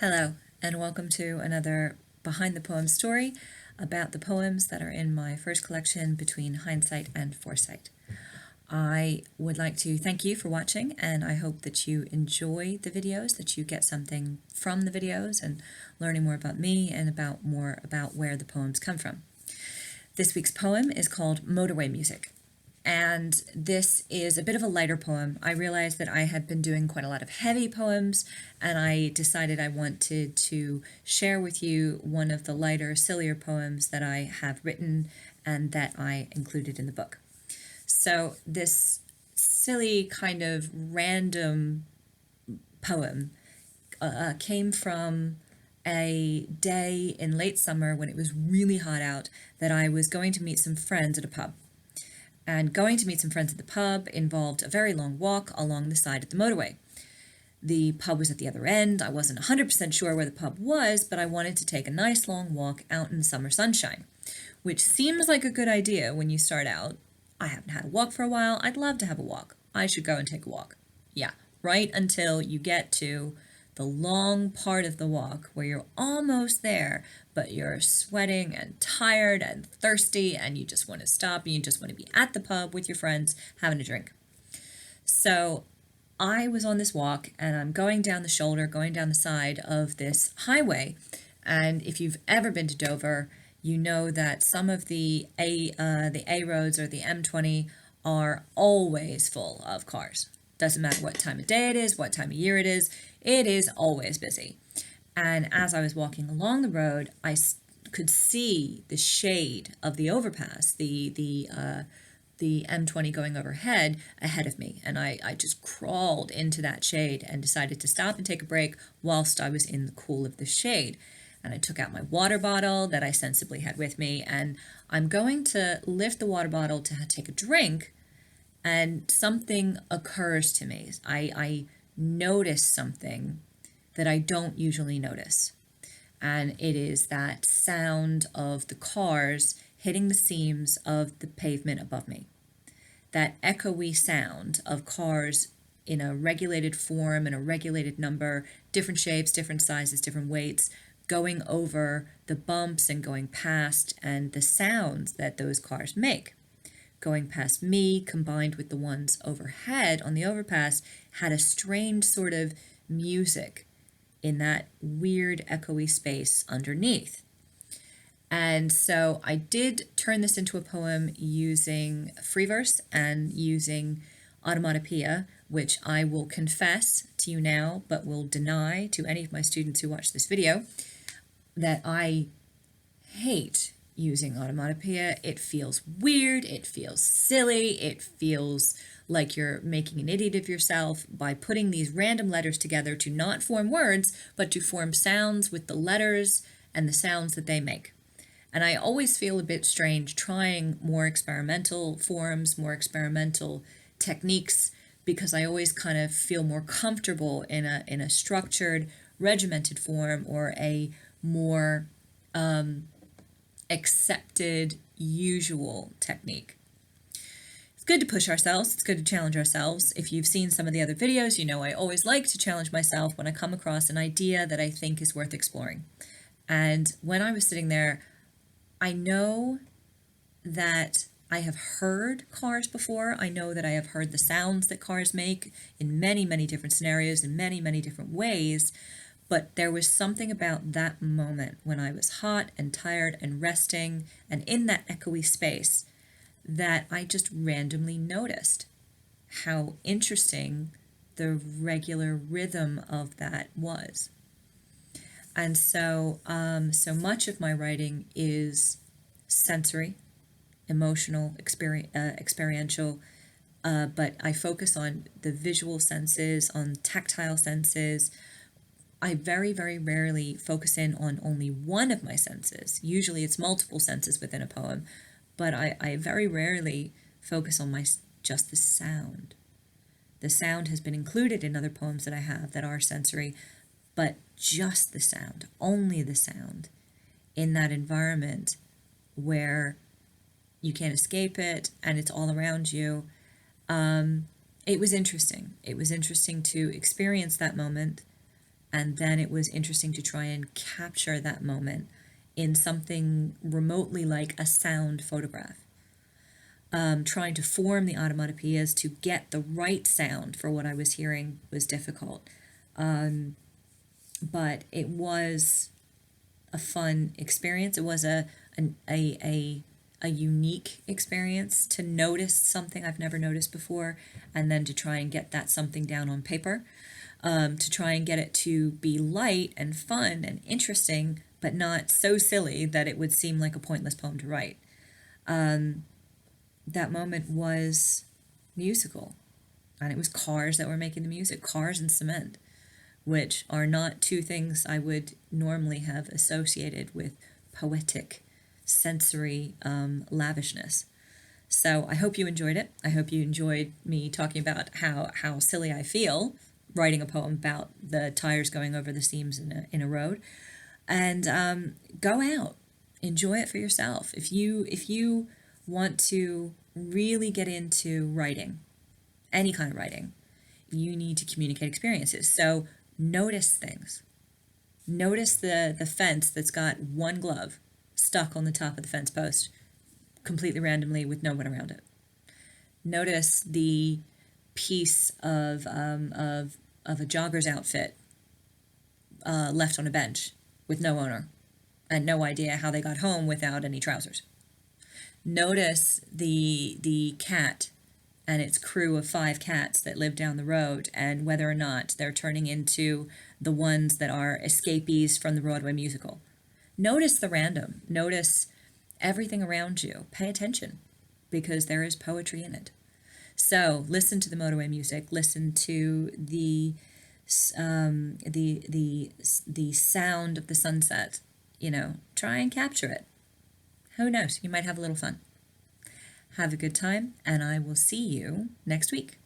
Hello, and welcome to another Behind the Poem story about the poems that are in my first collection, Between Hindsight and Foresight. I would like to thank you for watching, and I hope that you enjoy the videos, that you get something from the videos and learning more about me and more about where the poems come from. This week's poem is called Motorway Music. And this is a bit of a lighter poem. I realized that I had been doing quite a lot of heavy poems, and I decided I wanted to share with you one of the lighter, sillier poems that I have written and that I included in the book. So this silly kind of random poem came from a day in late summer when it was really hot out that I was going to meet some friends at a pub. And going to meet some friends at the pub involved a very long walk along the side of the motorway. The pub was at the other end. I wasn't 100% sure where the pub was, but I wanted to take a nice long walk out in the summer sunshine, which seems like a good idea when you start out. I haven't had a walk for a while. I'd love to have a walk. I should go and take a walk. Yeah, right until you get to the long part of the walk where you're almost there, but you're sweating and tired and thirsty and you just want to stop and you just want to be at the pub with your friends having a drink. So I was on this walk and I'm going down the shoulder, going down the side of this highway. And if you've ever been to Dover, you know that some of the A roads or the M20 are always full of cars. Doesn't matter what time of day it is, what time of year it is always busy. And as I was walking along the road, I could see the shade of the overpass, the M20 going overhead ahead of me. And I just crawled into that shade and decided to stop and take a break whilst I was in the cool of the shade. And I took out my water bottle that I sensibly had with me, and I'm going to lift the water bottle to take a drink, and something occurs to me. I notice something that I don't usually notice, and it is that sound of the cars hitting the seams of the pavement above me. That echoey sound of cars in a regulated form, in a regulated number, different shapes, different sizes, different weights, going over the bumps and going past, and the sounds that those cars make. Going past me, combined with the ones overhead on the overpass, had a strange sort of music in that weird echoey space underneath. And so I did turn this into a poem using free verse and using automatopoeia, which I will confess to you now, but will deny to any of my students who watch this video, that I hate using automatopoeia. It feels weird, it feels silly, it feels like you're making an idiot of yourself by putting these random letters together to not form words, but to form sounds with the letters and the sounds that they make. And I always feel a bit strange trying more experimental forms, more experimental techniques, because I always kind of feel more comfortable in a structured, regimented form, or a more accepted, usual technique. It's good to push ourselves. It's good to challenge ourselves. If you've seen some of the other videos, you know I always like to challenge myself when I come across an idea that I think is worth exploring. And when I was sitting there, I know that I have heard cars before. I know that I have heard the sounds that cars make in many, many different scenarios, in many, many different ways. But there was something about that moment when I was hot and tired and resting and in that echoey space that I just randomly noticed how interesting the regular rhythm of that was. And so, so much of my writing is sensory, emotional, experiential, but I focus on the visual senses, on tactile senses. I very, very rarely focus in on only one of my senses. Usually it's multiple senses within a poem, but I very rarely focus on just the sound. The sound has been included in other poems that I have that are sensory, but just the sound, only the sound, in that environment where you can't escape it and it's all around you. It was interesting. It was interesting to experience that moment And then it was interesting to try and capture that moment in something remotely like a sound photograph. Trying to form the automatopoeias to get the right sound for what I was hearing was difficult. But it was a fun experience. It was a unique experience to notice something I've never noticed before, and then to try and get that something down on paper, to try and get it to be light and fun and interesting, but not so silly that it would seem like a pointless poem to write. That moment was musical, and it was cars that were making the music, cars and cement, which are not two things I would normally have associated with poetic, sensory lavishness. So I hope you enjoyed it. I hope you enjoyed me talking about how silly I feel writing a poem about the tires going over the seams in a road. And go out, enjoy it for yourself. If you want to really get into writing, any kind of writing, you need to communicate experiences. So notice things. Notice the fence that's got one glove stuck on the top of the fence post, completely randomly with no one around it. Notice the piece of a jogger's outfit left on a bench with no owner and no idea how they got home without any trousers. Notice the cat and its crew of 5 cats that live down the road, and whether or not they're turning into the ones that are escapees from the Broadway musical. Notice the random. Notice everything around you. Pay attention, because there is poetry in it. So listen to the Motorway music. Listen to the sound of the sunset. Try and capture it. Who knows? You might have a little fun. Have a good time, and I will see you next week.